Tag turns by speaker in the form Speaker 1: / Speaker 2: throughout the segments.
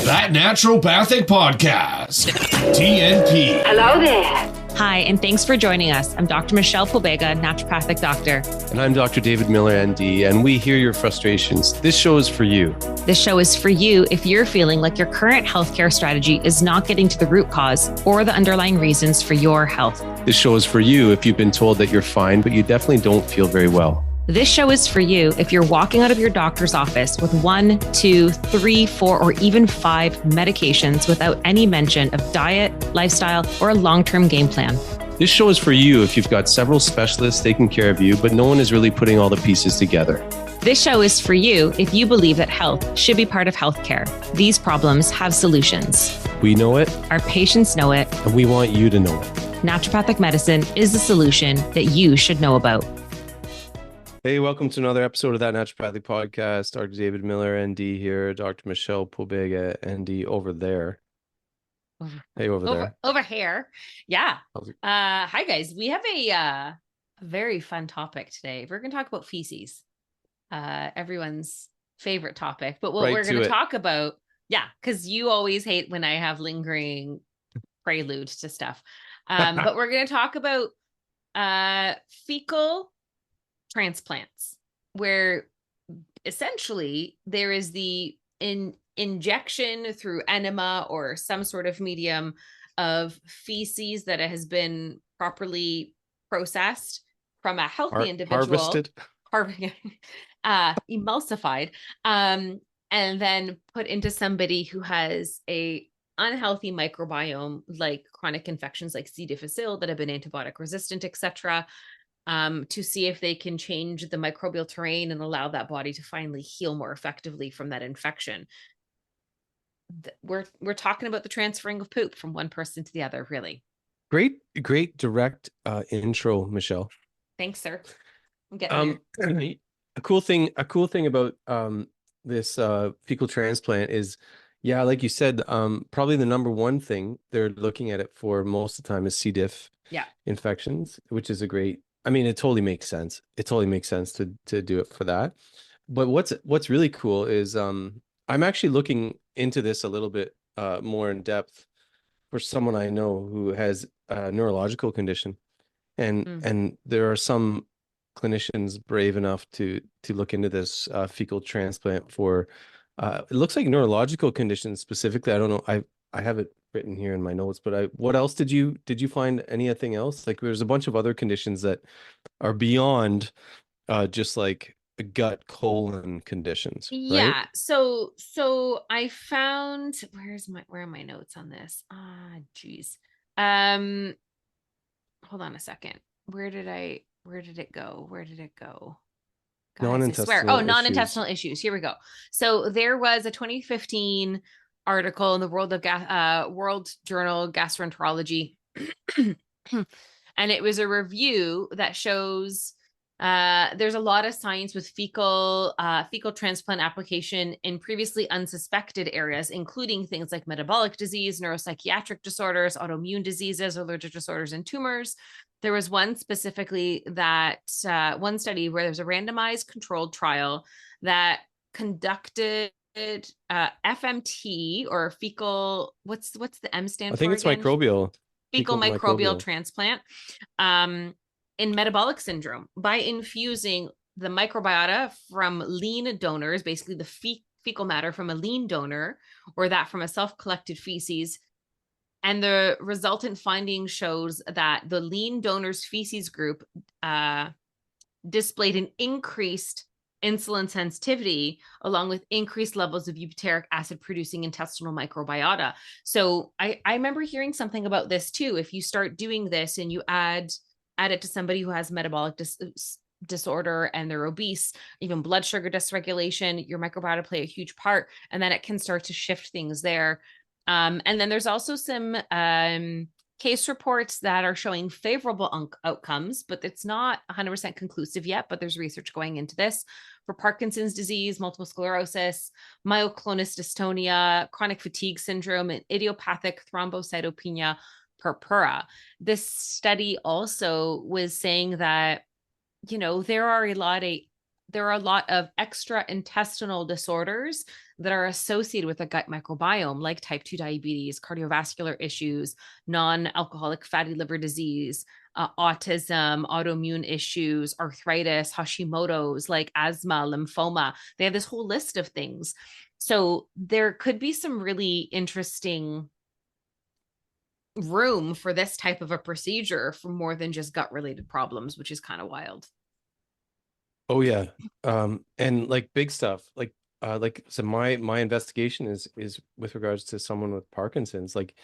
Speaker 1: That Naturopathic Podcast. TNP.
Speaker 2: Hello there.
Speaker 3: Hi, and thanks for joining us. I'm Dr. Michelle Pobega, naturopathic doctor.
Speaker 4: And I'm Dr. David Miller, ND, and we hear your frustrations. This show is for you.
Speaker 3: This show is for you if you're feeling like your current healthcare strategy is not getting to the root cause or the underlying reasons for your health.
Speaker 4: This show is for you if you've been told that you're fine, but you definitely don't feel very well.
Speaker 3: This show is for you if you're walking out of your doctor's office with 1, 2, 3, 4, or even 5 medications without any mention of diet, lifestyle, or a long-term game plan.
Speaker 4: This show is for you if you've got several specialists taking care of you, but no one is really putting all the pieces together.
Speaker 3: This show is for you if you believe that health should be part of healthcare. These problems have solutions.
Speaker 4: We know it.
Speaker 3: Our patients know it.
Speaker 4: And we want you to know it.
Speaker 3: Naturopathic medicine is the solution that you should know about.
Speaker 4: Hey, welcome to another episode of That Naturopathic Podcast. Dr. David Miller, ND here. Dr. Michelle Pobega, ND over there. Hey, over there.
Speaker 3: Over here. Yeah. Hi, guys. We have a very fun topic today. We're going to talk about feces. Everyone's favorite topic. But what we're going to talk about, because you always hate when I have lingering prelude to stuff. But we're going to talk about fecal transplants, where essentially there is the injection through enema or some sort of medium of feces that has been properly processed from a healthy individual, emulsified, and then put into somebody who has a unhealthy microbiome, like chronic infections like C. difficile that have been antibiotic resistant, etc., to see if they can change the microbial terrain and allow that body to finally heal more effectively from that infection. We're talking about the transferring of poop from one person to the other, really.
Speaker 4: Great direct intro, Michelle.
Speaker 3: Thanks, sir. I'm getting there.
Speaker 4: A cool thing about this fecal transplant is, like you said, probably the number one thing they're looking at it for most of the time is C. diff infections, which is it totally makes sense. It totally makes sense to do it for that. But what's really cool is I'm actually looking into this a little bit more in depth for someone I know who has a neurological condition, and there are some clinicians brave enough to look into this fecal transplant for it looks like neurological conditions specifically. I don't know. I have it written here in my notes, but what else did you find? Anything else? Like there's a bunch of other conditions that are beyond just like gut colon conditions.
Speaker 3: Yeah.
Speaker 4: Right?
Speaker 3: So I found, where are my notes on this? Geez. Hold on a second. Where did it go? Guys, non-intestinal issues. Here we go. So there was a 2015 article in the World Journal Gastroenterology, and it was a review that shows there's a lot of science with fecal transplant application in previously unsuspected areas, including things like metabolic disease, neuropsychiatric disorders, autoimmune diseases, allergic disorders, and tumors. There was one specifically one study where there's a randomized controlled trial that conducted FMT or fecal, what's the M stand for?
Speaker 4: I think it's
Speaker 3: again?
Speaker 4: microbial.
Speaker 3: Fecal microbial transplant in metabolic syndrome by infusing the microbiota from lean donors, basically the fecal matter from a lean donor or that from a self-collected feces. And the resultant finding shows that the lean donors feces group displayed an increased insulin sensitivity along with increased levels of butyric acid producing intestinal microbiota. So I remember hearing something about this too. If you start doing this and you add it to somebody who has metabolic disorder and they're obese, even blood sugar dysregulation, your microbiota play a huge part, and then it can start to shift things there. And then there's also some case reports that are showing favorable outcomes, but it's not 100% conclusive yet, but there's research going into this for Parkinson's disease, multiple sclerosis, myoclonus dystonia, chronic fatigue syndrome, and idiopathic thrombocytopenia purpura. This study also was saying that, there are a lot of there are a lot of extra intestinal disorders that are associated with the gut microbiome, like type 2 diabetes, cardiovascular issues, non-alcoholic fatty liver disease, autism, autoimmune issues, arthritis, Hashimoto's, like asthma, lymphoma. They have this whole list of things. So there could be some really interesting room for this type of a procedure for more than just gut related problems, which is kind of wild.
Speaker 4: Oh yeah. And like big stuff, so my investigation is with regards to someone with Parkinson's. Like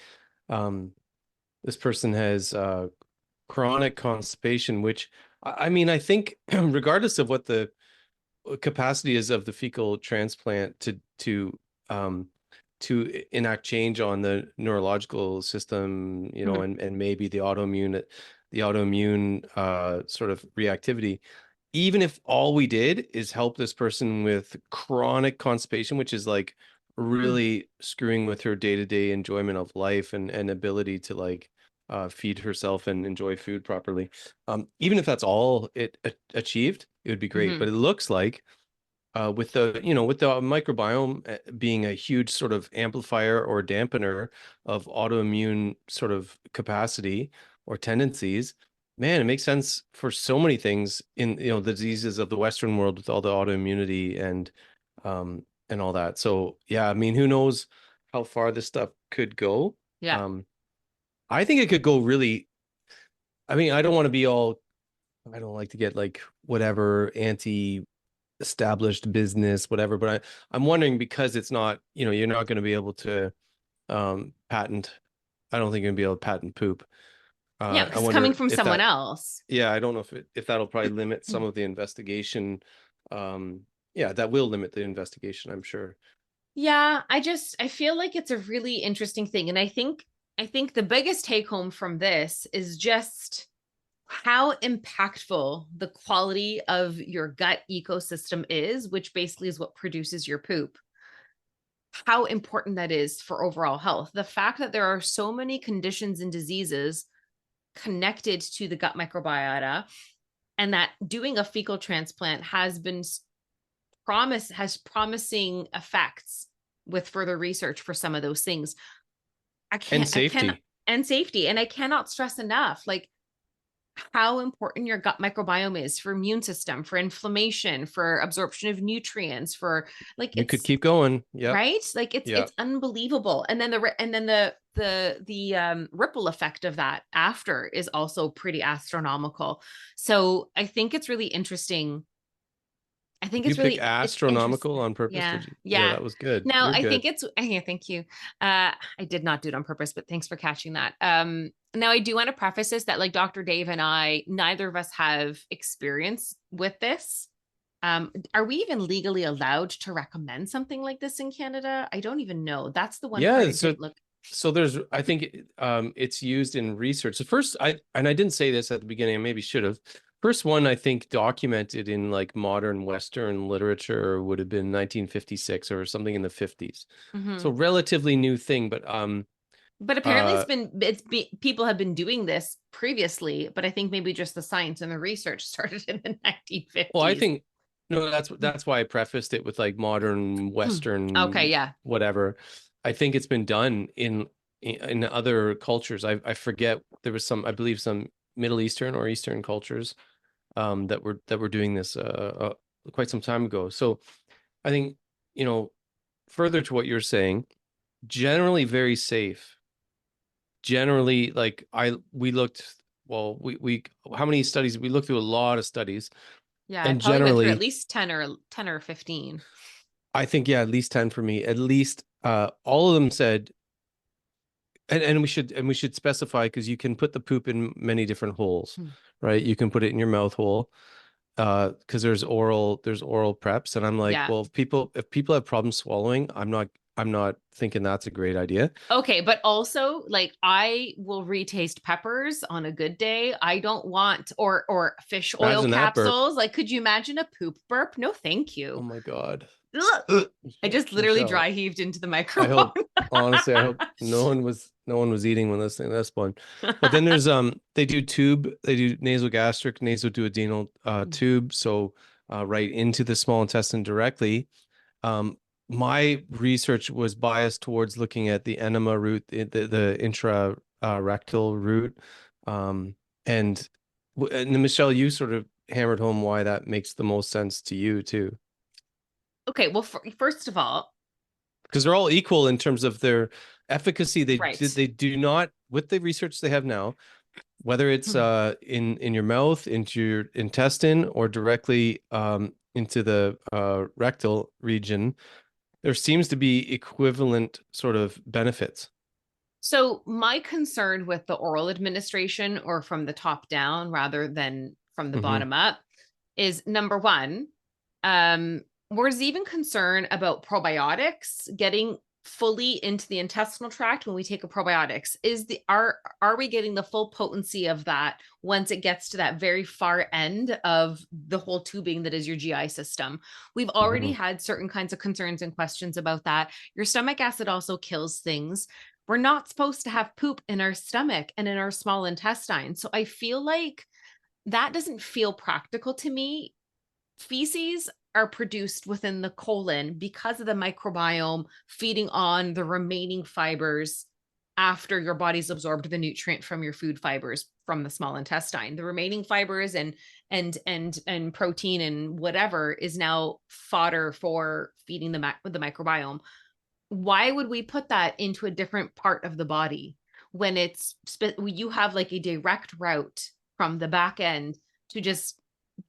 Speaker 4: this person has chronic constipation, which I mean, I think regardless of what the capacity is of the fecal transplant to enact change on the neurological system, you know, and maybe the autoimmune sort of reactivity, even if all we did is help this person with chronic constipation, which is like really screwing with her day-to-day enjoyment of life and ability to like feed herself and enjoy food properly. Even if that's all it achieved, it would be great. But it looks like with the microbiome being a huge sort of amplifier or dampener of autoimmune sort of capacity or tendencies, man, it makes sense for so many things in, you know, the diseases of the Western world with all the autoimmunity and all that. So yeah, I mean, who knows how far this stuff could go.
Speaker 3: Yeah.
Speaker 4: I think it could go really, I mean, I don't like to get like whatever established business, whatever, but I'm wondering, because it's not, you know, you're not going to be able to patent. I don't think you're gonna be able to patent poop.
Speaker 3: Yeah, because it's coming from someone else.
Speaker 4: Yeah, I don't know if that'll probably limit some of the investigation. Yeah, that will limit the investigation, I'm sure.
Speaker 3: Yeah, I feel like it's a really interesting thing. And I think the biggest take home from this is just how impactful the quality of your gut ecosystem is, which basically is what produces your poop. How important that is for overall health. The fact that there are so many conditions and diseases connected to the gut microbiota, and that doing a fecal transplant has promising effects with further research for some of those things. And safety. And I cannot stress enough, like, how important your gut microbiome is for immune system, for inflammation, for absorption of nutrients, for like,
Speaker 4: you could keep going. Yeah.
Speaker 3: Right. Like it's unbelievable. And then the ripple effect of that after is also pretty astronomical. So I think it's really interesting. I think it's really
Speaker 4: astronomical on purpose.
Speaker 3: Yeah,
Speaker 4: that was good.
Speaker 3: Now think it's, thank you. I did not do it on purpose, but thanks for catching that. Now I do want to preface this that, like, Dr. Dave and I, neither of us have experience with this. Are we even legally allowed to recommend something like this in Canada? I don't even know. That's the one.
Speaker 4: Yeah. So there's, I think it's used in research. So first, I didn't say this at the beginning, I maybe should have. First one, I think, documented in like modern Western literature would have been 1956 or something in the 50s. So relatively new thing, but apparently people have been doing this previously, but I think maybe just the science and the research started in the 1950s. Well, I think that's why I prefaced it with like modern Western.
Speaker 3: Okay, yeah.
Speaker 4: Whatever. I think it's been done in other cultures. I forget, there was I believe some Middle Eastern or Eastern cultures that were doing this quite some time ago. So I think, you know, further to what you're saying, generally very safe. Generally, like we looked, well, we how many studies? We looked through a lot of studies.
Speaker 3: Yeah, and generally went through at least 10 or 15.
Speaker 4: I think, yeah, at least 10 for me. At least all of them said, and we should specify, because you can put the poop in many different holes, right? You can put it in your mouth hole, because there's oral preps, and I'm like, well, if people have problems swallowing, I'm not thinking that's a great idea.
Speaker 3: Okay, but also, like, I will retaste peppers on a good day. I don't want or fish oil capsules. Like, could you imagine a poop burp? No, thank you.
Speaker 4: Oh my God.
Speaker 3: I just literally dry heaved into the microphone.
Speaker 4: Honestly, I hope no one was eating when listening to this one. But then there's they do nasogastric, nasoduodenal tube. So right into the small intestine directly. My research was biased towards looking at the enema route, the intra rectal route, and Michelle, you sort of hammered home why that makes the most sense to you too.
Speaker 3: Okay, well, first of all,
Speaker 4: because they're all equal in terms of their efficacy.
Speaker 3: Right.
Speaker 4: They do not, with the research they have now, whether it's in your mouth, into your intestine, or directly into the rectal region, there seems to be equivalent sort of benefits.
Speaker 3: So my concern with the oral administration, or from the top down rather than from the bottom up, is number one, we're even concerned about probiotics getting fully into the intestinal tract when we take a probiotics. Are we getting the full potency of that once it gets to that very far end of the whole tubing that is your GI system? We've already had certain kinds of concerns and questions about that. Your stomach acid also kills things. We're not supposed to have poop in our stomach and in our small intestine. So I feel like that doesn't feel practical to me. Feces are produced within the colon because of the microbiome feeding on the remaining fibers after your body's absorbed the nutrient from your food fibers from the small intestine. The remaining fibers and protein and whatever is now fodder for feeding the microbiome. Why would we put that into a different part of the body when you have like a direct route from the back end to just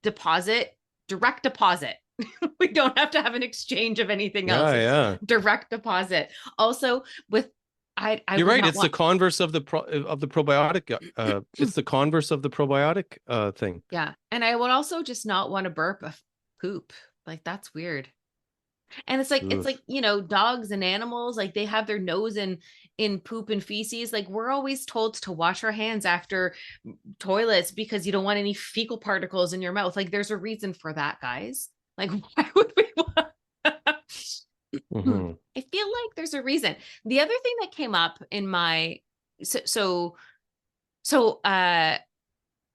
Speaker 3: direct deposit? We don't have to have an exchange of anything else.
Speaker 4: Yeah.
Speaker 3: Direct deposit. Also, with
Speaker 4: you're right. It's the converse of the probiotic. It's the converse of the probiotic thing.
Speaker 3: Yeah, and I would also just not want to burp a poop. Like, that's weird. And it's like, dogs and animals, like they have their nose in poop and feces. Like, we're always told to wash our hands after toilets because you don't want any fecal particles in your mouth. Like, there's a reason for that, guys. Like, why would we want? I feel like there's a reason. The other thing that came up in my the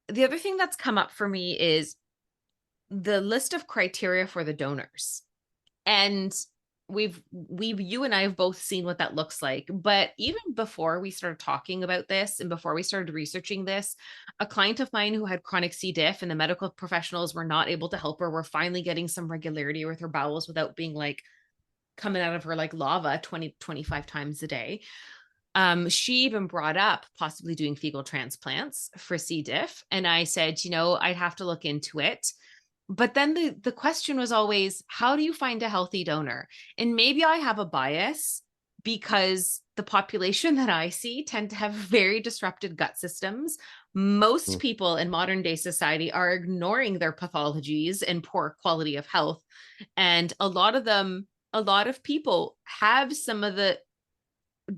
Speaker 3: other thing that's come up for me is the list of criteria for the donors. And you and I have both seen what that looks like. But even before we started talking about this and before we started researching this, a client of mine who had chronic C. diff and the medical professionals were not able to help her. We're finally getting some regularity with her bowels without being like coming out of her like lava 20-25 times a day. She even brought up possibly doing fecal transplants for C. diff. And I said, I'd have to look into it. But then the question was always, how do you find a healthy donor? And maybe I have a bias because the population that I see tend to have very disrupted gut systems. Most people in modern day society are ignoring their pathologies and poor quality of health. And a lot of people have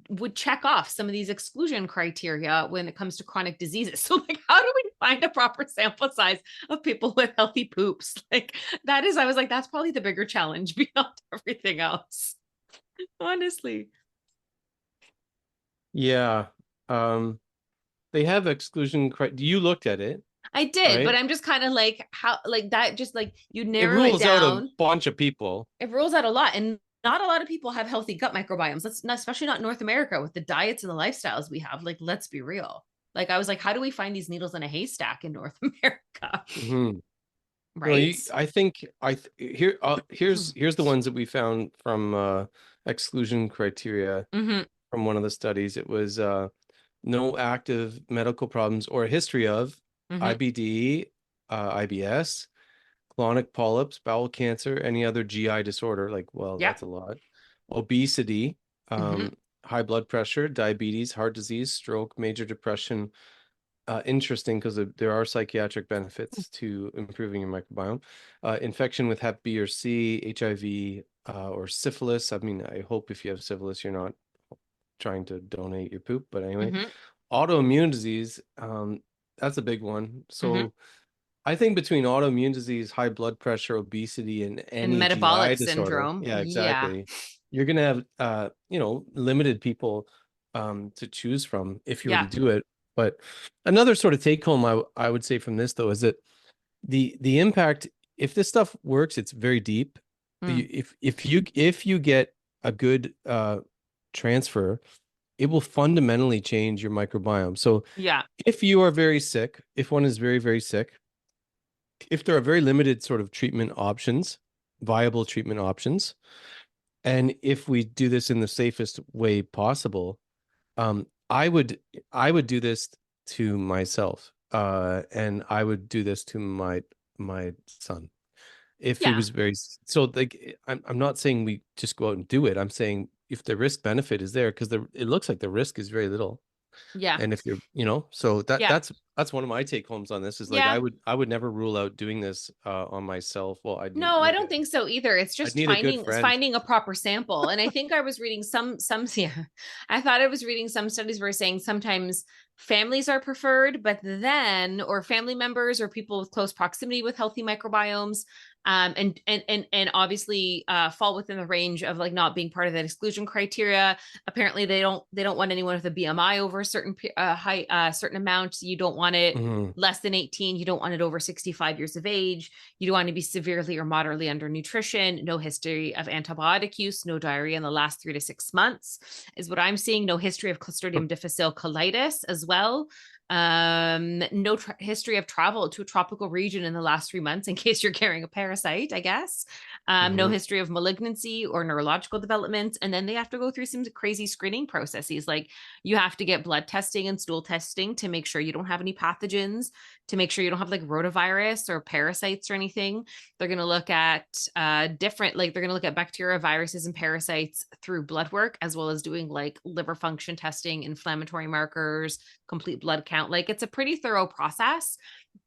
Speaker 3: would check off some of these exclusion criteria when it comes to chronic diseases. So like, how do we find a proper sample size of people with healthy poops? Like I was like, that's probably the bigger challenge beyond everything else. Honestly.
Speaker 4: Yeah. They have exclusion criteria. You looked at it.
Speaker 3: I did, right? But I'm just kind of like, how, like that, just like you narrow
Speaker 4: it rules out a bunch of people.
Speaker 3: It rules out a lot. And not a lot of people have healthy gut microbiomes. Especially not North America with the diets and the lifestyles we have. Like, let's be real. Like, I was like, how do we find these needles in a haystack in North America? Right.
Speaker 4: Well, I think here's the ones that we found from exclusion criteria from one of the studies. It was no active medical problems or a history of IBD, IBS, colonic polyps, bowel cancer, any other GI disorder. Like, well, that's a lot. Obesity, high blood pressure, diabetes, heart disease, stroke, major depression. Interesting because there are psychiatric benefits to improving your microbiome. Infection with Hep B or C, HIV, or syphilis. I mean, I hope if you have syphilis, you're not trying to donate your poop. But anyway, autoimmune disease, that's a big one. So I think between autoimmune disease, high blood pressure, obesity, and any
Speaker 3: metabolic
Speaker 4: GI
Speaker 3: syndrome.
Speaker 4: Yeah, exactly. You're going to have, limited people to choose from if you were to do it. But another sort of take home, I would say from this, though, is that the impact if this stuff works, it's very deep. If you get a good transfer, it will fundamentally change your microbiome. So
Speaker 3: Yeah.
Speaker 4: if you are very sick, if one is very, very sick, if there are very limited sort of treatment options, viable treatment options, and if we do this in the safest way possible, I would do this to myself, and I would do this to my son if he
Speaker 3: Yeah.
Speaker 4: was very, so like I'm not saying we just go out and do it. I'm saying if the risk benefit is there, because it looks like the risk is very little.
Speaker 3: Yeah.
Speaker 4: And if you're, so
Speaker 3: Yeah.
Speaker 4: that's one of my take homes on this is like
Speaker 3: Yeah.
Speaker 4: I would never rule out doing this on myself. Well,
Speaker 3: No, I don't think so either. It's
Speaker 4: I'd
Speaker 3: just
Speaker 4: need a good friend.
Speaker 3: finding a proper sample. And I think I was reading some yeah. I thought I was reading some studies were saying sometimes families are preferred, but then or family members or people with close proximity with healthy microbiomes and obviously fall within the range of like not being part of that exclusion criteria. Apparently they don't want anyone with a BMI over a certain certain amount. You don't want it less than 18. You don't want it over 65 years of age. You don't want to be severely or moderately under nutrition, no history of antibiotic use, no diarrhea in the last 3 to 6 months is what I'm seeing. No history of Clostridium difficile colitis as well. No history of travel to a tropical region in the last 3 months in case you're carrying a parasite, I guess. No history of malignancy or neurological development. And then they have to go through some crazy screening processes. Like you have to get blood testing and stool testing to make sure you don't have any pathogens, to make sure you don't have like rotavirus or parasites or anything. They're going to look at they're going to look at bacteria, viruses, and parasites through blood work, as well as doing like liver function testing, inflammatory markers, complete blood count. Like it's a pretty thorough process.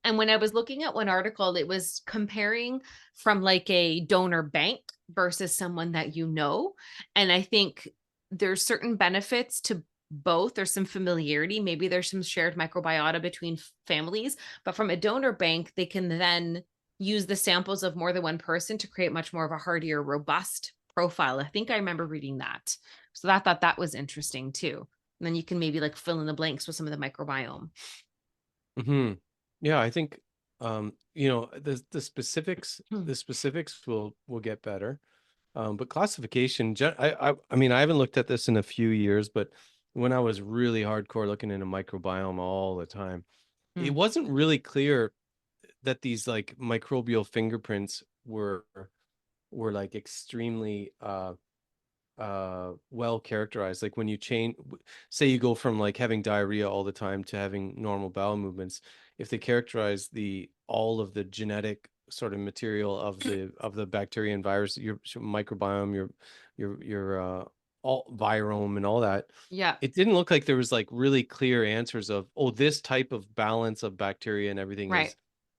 Speaker 3: And when I was looking at one article, it was comparing from like a donor bank versus someone that you know. And I think there's certain benefits to both. There's some familiarity. Maybe there's some shared microbiota between families, but from a donor bank, they can then use the samples of more than one person to create much more of a hardier, robust profile. I think I remember reading that. So I thought that was interesting too. And then you can maybe like fill in the blanks with some of the microbiome.
Speaker 4: Yeah, I think the specifics will get better. But classification, I mean, I haven't looked at this in a few years, but when I was really hardcore looking into microbiome all the time, it wasn't really clear that these like microbial fingerprints were like extremely well characterized. Like when you say you go from like having diarrhea all the time to having normal bowel movements, if they characterize all of the genetic sort of material of the bacteria and virus, your microbiome, your all virome and all that.
Speaker 3: Yeah.
Speaker 4: It didn't look like there was like really clear answers of, oh, this type of balance of bacteria and everything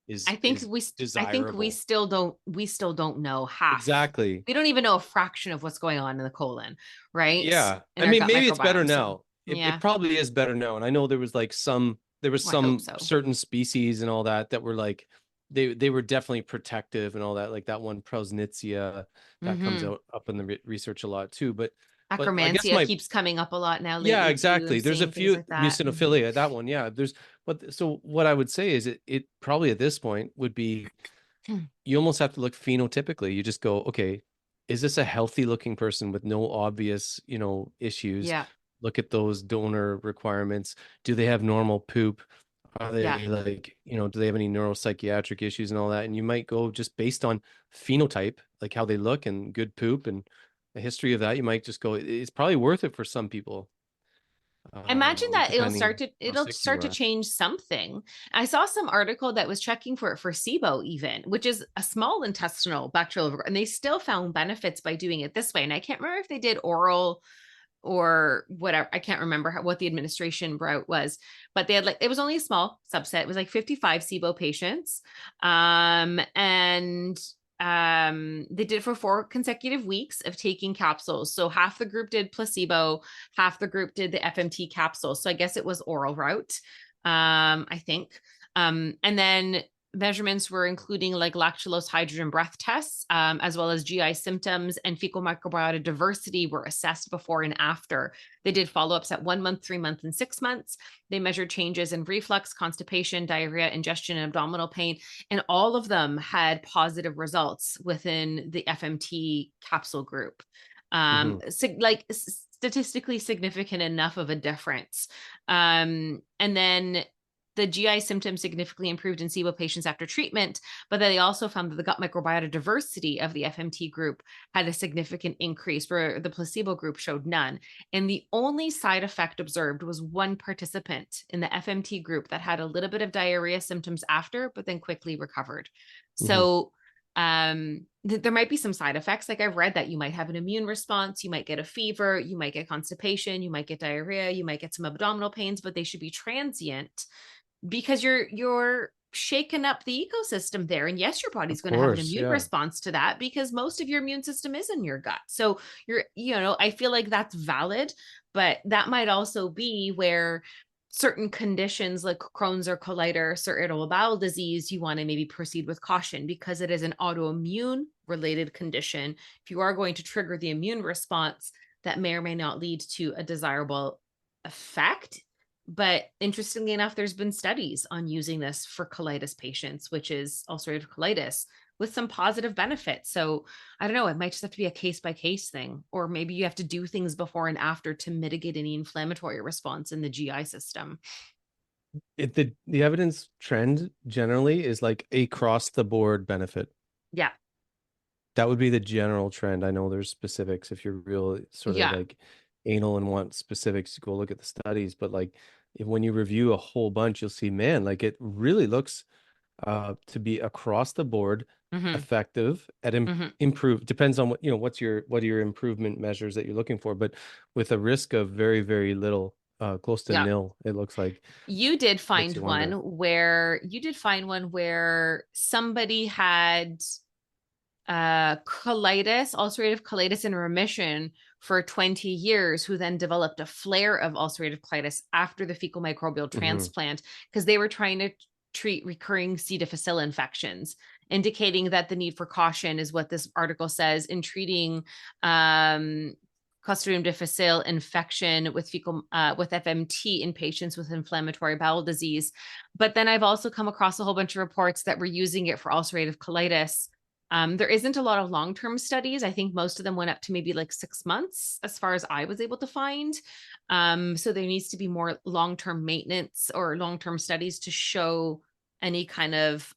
Speaker 4: is
Speaker 3: I think we still don't know half.
Speaker 4: Exactly.
Speaker 3: We don't even know a fraction of what's going on in the colon, right?
Speaker 4: Yeah. I mean, maybe it's better now. It probably is better now. And I know there was like some certain species and all that were like, they were definitely protective and all that, like that one Prausnitzia that comes out up in the research a lot too. But
Speaker 3: Akkermansia keeps coming up a lot now.
Speaker 4: Yeah, exactly. There's a few like mucinophilia, that one. Yeah. So what I would say is it probably at this point would be, you almost have to look phenotypically. You just go, okay, is this a healthy looking person with no obvious, issues?
Speaker 3: Yeah.
Speaker 4: Look at those donor requirements. Do they have normal poop? Are they like, do they have any neuropsychiatric issues and all that? And you might go just based on phenotype, like how they look and good poop and a history of that. You might just go, it's probably worth it for some people.
Speaker 3: Imagine that it'll start to change something. I saw some article that was checking for SIBO even, which is a small intestinal bacterial, and they still found benefits by doing it this way. And I can't remember if they did oral or whatever. I can't remember what the administration route was, but they had it was only a small subset. It was like 55 SIBO patients. They did it for 4 consecutive weeks of taking capsules. So half the group did placebo, half the group did the FMT capsule. So I guess it was oral route, I think. And then measurements were including like lactulose hydrogen breath tests, as well as GI symptoms, and fecal microbiota diversity were assessed before and after. They did follow-ups at 1 month, 3 months, and 6 months. They measured changes in reflux, constipation, diarrhea, ingestion, and abdominal pain, and all of them had positive results within the FMT capsule group. Statistically significant enough of a difference. And then the GI symptoms significantly improved in SIBO patients after treatment, but then they also found that the gut microbiota diversity of the FMT group had a significant increase where the placebo group showed none. And the only side effect observed was one participant in the FMT group that had a little bit of diarrhea symptoms after, but then quickly recovered. So there might be some side effects. Like I've read that you might have an immune response, you might get a fever, you might get constipation, you might get diarrhea, you might get some abdominal pains, but they should be transient because you're shaking up the ecosystem there. And yes, your body's going to have an immune response to that because most of your immune system is in your gut. So I feel like that's valid, but that might also be where certain conditions like Crohn's or colitis or irritable bowel disease, you want to maybe proceed with caution because it is an autoimmune related condition. If you are going to trigger the immune response, that may or may not lead to a desirable effect. But interestingly enough, there's been studies on using this for colitis patients, which is ulcerative colitis, with some positive benefits. So I don't know, it might just have to be a case by case thing, or maybe you have to do things before and after to mitigate any inflammatory response in the GI system.
Speaker 4: The evidence trend generally is like across the board benefit.
Speaker 3: Yeah.
Speaker 4: That would be the general trend. I know there's specifics. If you're real sort of like anal and want specifics, go look at the studies. But like when you review a whole bunch, you'll see, man, like it really looks to be across the board effective at improve. Depends on what, what are your improvement measures that you're looking for, but with a risk of very, very little, close to nil, it looks like.
Speaker 3: You did find one where somebody had colitis, ulcerative colitis in remission for 20 years, who then developed a flare of ulcerative colitis after the fecal microbial transplant because they were trying to treat recurring C. difficile infections, indicating that the need for caution is what this article says in treating Clostridium difficile infection with with FMT in patients with inflammatory bowel disease. But then I've also come across a whole bunch of reports that were using it for ulcerative colitis. There isn't a lot of long-term studies. I think most of them went up to maybe like 6 months as far as I was able to find. So there needs to be more long-term maintenance or long-term studies to show any kind of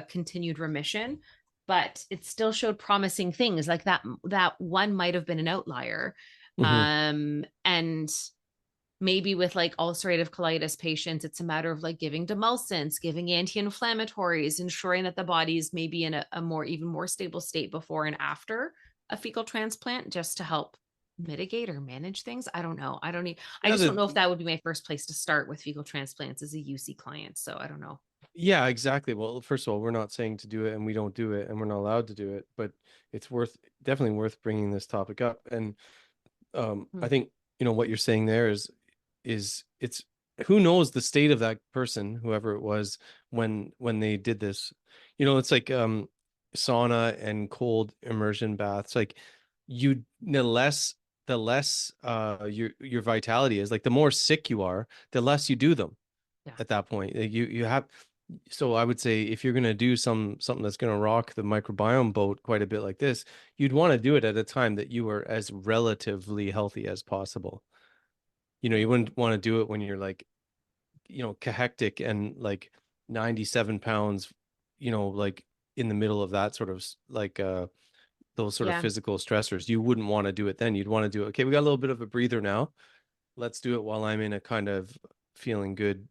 Speaker 3: continued remission, but it still showed promising things like that one might have been an outlier. And maybe with like ulcerative colitis patients, it's a matter of like giving demulcents, giving anti-inflammatories, ensuring that the body's maybe in a even more stable state before and after a fecal transplant, just to help mitigate or manage things. I don't know. I just don't know if that would be my first place to start with fecal transplants as a UC client. So I don't know.
Speaker 4: Yeah, exactly. Well, first of all, we're not saying to do it and we don't do it and we're not allowed to do it, but it's definitely worth bringing this topic up. And I think, what you're saying there is it's who knows the state of that person, whoever it was, when they did this. It's like sauna and cold immersion baths. Like the less your vitality is, like the more sick you are, the less you do them at that point. You have. So I would say if you're going to do something that's going to rock the microbiome boat quite a bit like this, you'd want to do it at a time that you are as relatively healthy as possible. You wouldn't want to do it when you're like, cahectic and like 97 pounds, like in the middle of that sort of like those sort of physical stressors. You wouldn't want to do it then. You'd want to do it. Okay, we got a little bit of a breather now. Let's do it while I'm in a kind of feeling good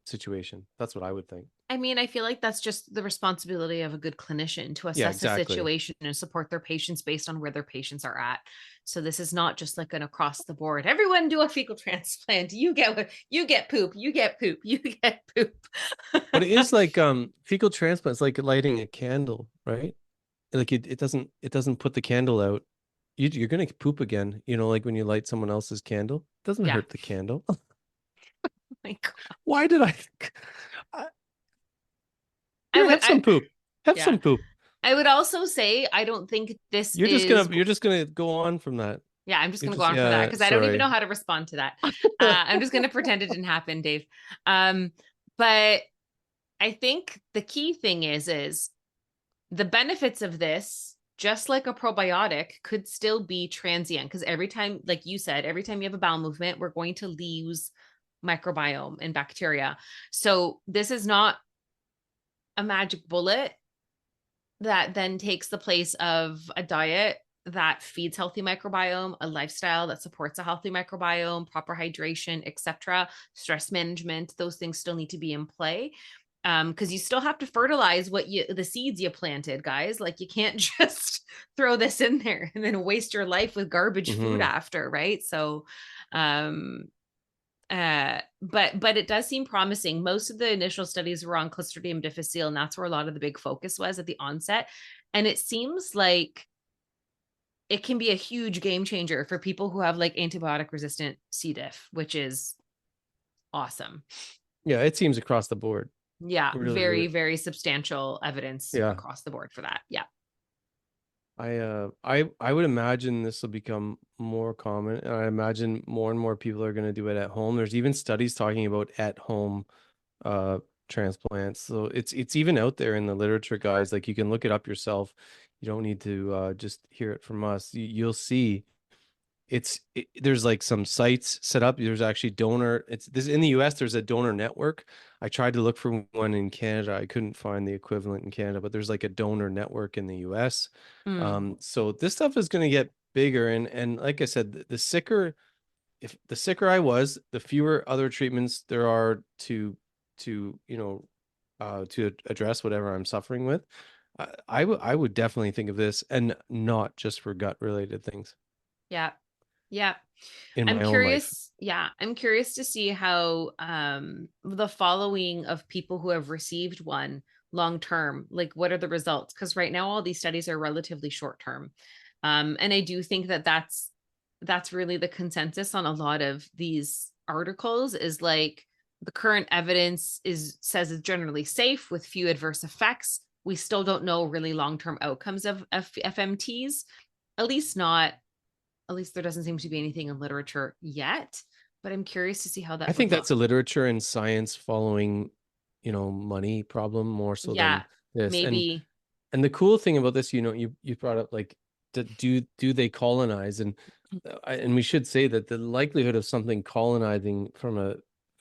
Speaker 4: situation. That's what I would think.
Speaker 3: I mean, I feel like that's just the responsibility of a good clinician to assess the situation and support their patients based on where their patients are at. So this is not just like an across the board, everyone do a fecal transplant. You get poop, you get poop, you get poop.
Speaker 4: But it is like fecal transplants, like lighting a candle, right? Like it doesn't put the candle out. You're gonna poop again. Like when you light someone else's candle, it doesn't hurt the candle.
Speaker 3: My God.
Speaker 4: Why did I Here, have some poop. Have some poop.
Speaker 3: I would also say, I don't think this
Speaker 4: you're just gonna go on from that.
Speaker 3: Yeah, I'm just going to go on for that because I don't even know how to respond to that. I'm just going to pretend it didn't happen, Dave. But I think the key thing is the benefits of this, just like a probiotic, could still be transient, because every time, like you said, every time you have a bowel movement, we're going to lose microbiome and bacteria. So this is not a magic bullet that then takes the place of a diet that feeds healthy microbiome, a lifestyle that supports a healthy microbiome, proper hydration, etc., stress management. Those things still need to be in play, because you still have to fertilize the seeds you planted, guys. Like, you can't just throw this in there and then waste your life with garbage food after, right? So but it does seem promising. Most of the initial studies were on Clostridium difficile, and that's where a lot of the big focus was at the onset. And it seems like it can be a huge game changer for people who have like antibiotic resistant C. diff, which is awesome.
Speaker 4: Yeah, it seems across the board.
Speaker 3: Yeah, really, very substantial evidence across the board for that. Yeah.
Speaker 4: I would imagine this will become more common, and I imagine more and more people are going to do it at home. There's even studies talking about at home transplants. So it's even out there in the literature, guys. Like, you can look it up yourself. You don't need to just hear it from us. You'll see there's like some sites set up. There's actually in the US, there's a donor network. I tried to look for one in Canada. I couldn't find the equivalent in Canada, but there's like a donor network in the US. So this stuff is going to get bigger. And like I said, the sicker I was, the fewer other treatments there are to address whatever I'm suffering with. I would definitely think of this, and not just for gut related things.
Speaker 3: Yeah. Yeah.
Speaker 4: I'm curious.
Speaker 3: Yeah. I'm curious to see how the following of people who have received one long term, like, what are the results? Because right now all these studies are relatively short term. And I do think that that's really the consensus on a lot of these articles, is like, the current evidence says it's generally safe with few adverse effects. We still don't know really long-term outcomes of FMTs, at least there doesn't seem to be anything in literature yet, but I'm curious to see how that.
Speaker 4: I think that's a literature and science following, money problem more so than this.
Speaker 3: Maybe.
Speaker 4: And the cool thing about this, you brought up, like, do they colonize? And we should say that the likelihood of something colonizing from a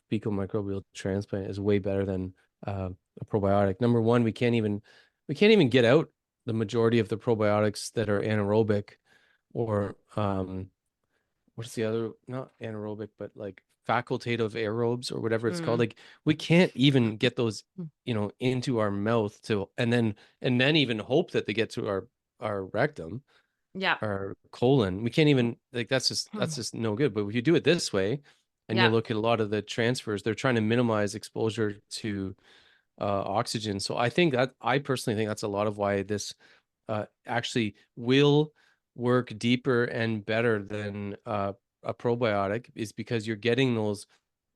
Speaker 4: fecal microbial transplant is way better than a probiotic. Number one, we can't even get out the majority of the probiotics that are anaerobic, or what's the other, not anaerobic, but like facultative aerobes or whatever it's called. Like, we can't even get those into our mouth and then even hope that they get to our rectum, our colon. We can't even, like, that's just no good. But if you do it this way, and you look at a lot of the transfers, they're trying to minimize exposure to oxygen. So I personally think that's a lot of why this actually will work deeper and better than a probiotic, is because you're getting those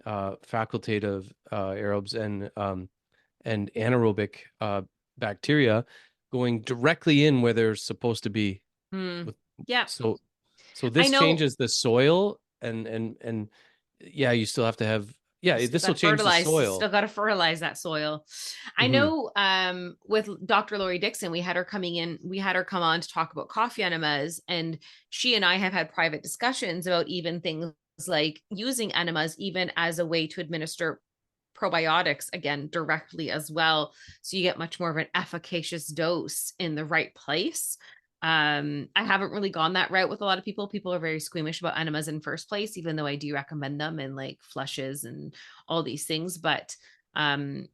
Speaker 4: facultative aerobes and anaerobic bacteria going directly in where they're supposed to be. So this changes the soil, and you still have to have, this will change the soil.
Speaker 3: Still got to fertilize that soil. I know with Dr. Lori Dixon, we had her come on to talk about coffee enemas, and she and I have had private discussions about even things like using enemas even as a way to administer probiotics, again, directly as well. So you get much more of an efficacious dose in the right place. I haven't really gone that route with a lot of people. People are very squeamish about enemas in first place, even though I do recommend them in like flushes and all these things. But I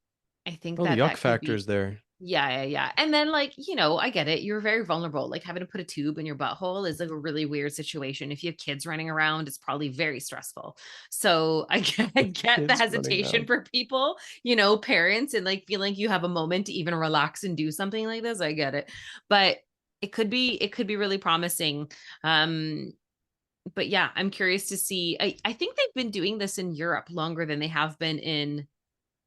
Speaker 3: think that
Speaker 4: the yuck factor is there.
Speaker 3: Yeah. And then, like, I get it. You're very vulnerable. Like, having to put a tube in your butthole is like a really weird situation. If you have kids running around, it's probably very stressful. So I get the hesitation for people, parents, and like feeling like you have a moment to even relax and do something like this. I get it. But it could be really promising. But yeah, I'm curious to see. I think they've been doing this in Europe longer than they have been in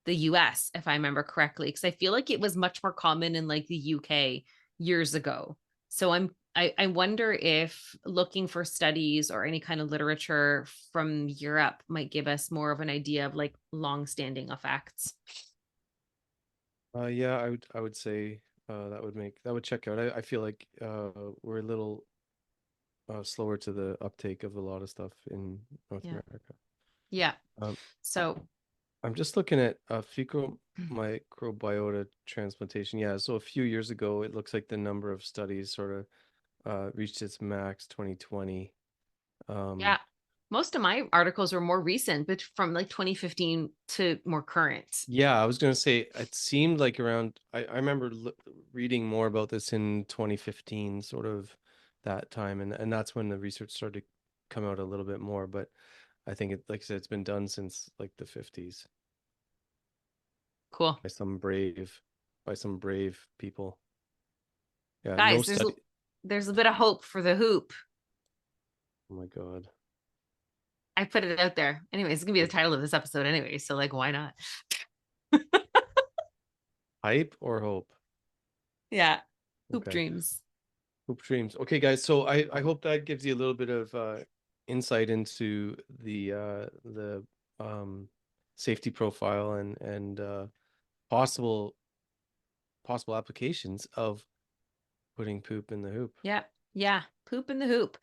Speaker 3: the US, if I remember correctly, because I feel like it was much more common in like the UK years ago. So I wonder if looking for studies or any kind of literature from Europe might give us more of an idea of like long-standing effects.
Speaker 4: Yeah, I would say that would check out. I feel like we're a little slower to the uptake of a lot of stuff in North
Speaker 3: Yeah.
Speaker 4: America.
Speaker 3: Yeah.
Speaker 4: Um,
Speaker 3: So
Speaker 4: I'm just looking at fecal microbiota transplantation. Yeah, so a few years ago, it looks like the number of studies sort of reached its max 2020.
Speaker 3: yeah, most of my articles were more recent, but from like 2015 to more current.
Speaker 4: Yeah, I was going to say it seemed like around, I remember reading more about this in 2015, sort of that time. And that's when the research started to come out a little bit more. But I think it, like I said, it's been done since like the 50s
Speaker 3: Cool.
Speaker 4: by some brave people. Yeah, no
Speaker 3: Guys,
Speaker 4: study.
Speaker 3: there's a bit of hope for the hoop.
Speaker 4: Oh my God.
Speaker 3: I put it out there. Anyways, it's gonna be the title of this episode anyway. So like, why not?
Speaker 4: Hype or hope?
Speaker 3: Yeah. Hoop
Speaker 4: Okay.
Speaker 3: dreams.
Speaker 4: Hoop dreams. Okay, guys. So I hope that gives you a little bit of insight into the safety profile and possible applications of putting poop in the hoop.
Speaker 3: Yeah. Yeah. Poop in the hoop.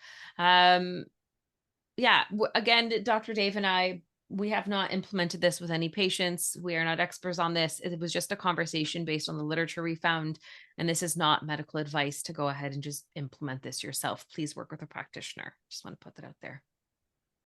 Speaker 3: Yeah. Again, Dr. Dave and I, we have not implemented this with any patients. We are not experts on this. It was just a conversation based on the literature we found. And this is not medical advice to go ahead and just implement this yourself. Please work with a practitioner. Just want to put that out there.